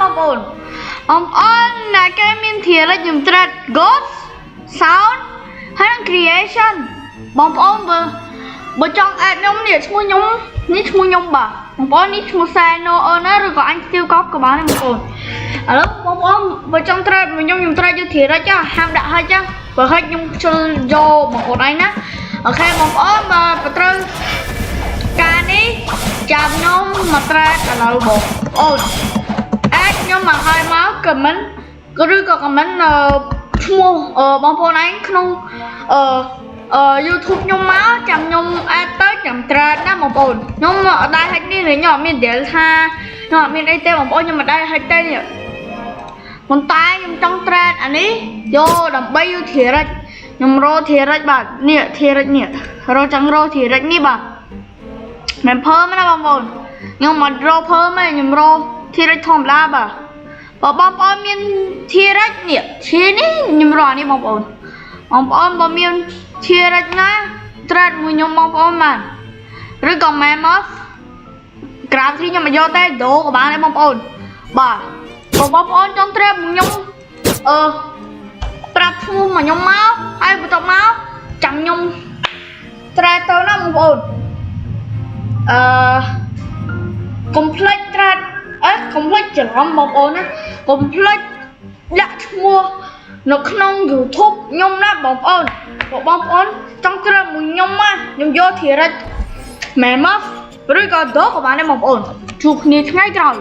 បងប្អូនអ្នកគេមានធារខ្ញុំត្រាត់ Ghost Sound ហើយនឹង Creation បងប្អូនបើចង់អេដខ្ញុំនេះឈ្មោះខ្ញុំនេះឈ្មោះខ្ញុំបាទបងប្អូននេះឈ្មោះ Sano Owner ឬក៏អញ Steve Cop ក៏បានដែរបងប្អូនឥឡូវបងប្អូនបើចង់ត្រាត់ខ្ញុំត្រាត់យកធារហាមដាក់ហិចបើហិចខ្ញុំខ្ជិលយកបងប្អូនឯងណាអូខេបងប្អូនបើត្រូវការនេះចាំខ្ញុំមកត្រាត់ឥឡូវបងប្អូនអាចខ្ញុំមកឲ្យមក comment ឬក៏ comment ឈ្មោះបងប្អូនឯងក្នុងYouTube ខ្ញុំមកចាំខ្ញុំអាចទៅចាំត្រាត់ណាបងប្អូនខ្ញុំអត់ដែរហិចនេះខ្ញុំអត់មាននិយាយថាខ្ញុំអត់មានអីទេបងប្អូនខ្ញុំមិនដែរហិចទេនេះប៉ុន្តែខ្ញុំចង់ត្រាត់អានេះយកដើម្បីយកធារិចខ្ញុំរកធារិចបាទនេះធារិចនេះរកចង់រកធារិចនេះបាទមិនភើមណាបងប្អូនខ្ញុំមិនរកភើមទេខ្ញុំរកធារិចធម្មតាបាទបើបងប្អូនមានធារិចនេះឈីនេះខ្ញុំរកនេះបងប្អូនបើមានធារិចណាត្រាត់មួយខ្ញុំបងប្អូនបានឬក៏ម៉ែមកក្រាបទីខ្ញុំមកយកតែដូក៏បានដែរបងប្អូនបាទបងប្អូនចង់ត្រាត់ខ្ញុំប្រាប់ឈ្មោះមកខ្ញុំមកហើយបន្ទាប់មកចាំខ្ញុំត្រាត់ទៅណាបងប្អូនកុំភ្លេចត្រាត់កុំភ្លេចច្រឡំបងប្អូនណាកុំភ្លេចដាក់ឈ្មោះនៅក្នុង YouTube ខ្ញុំណាបងប្អូនបងប្អូនចង់ត្រាត់មួយខ្ញុំមកខ្ញុំយកធារិចម៉ែមកឬក៏ដូក៏បានដែរបងប្អូនជួបគ្នាថ្ងៃក្រោយ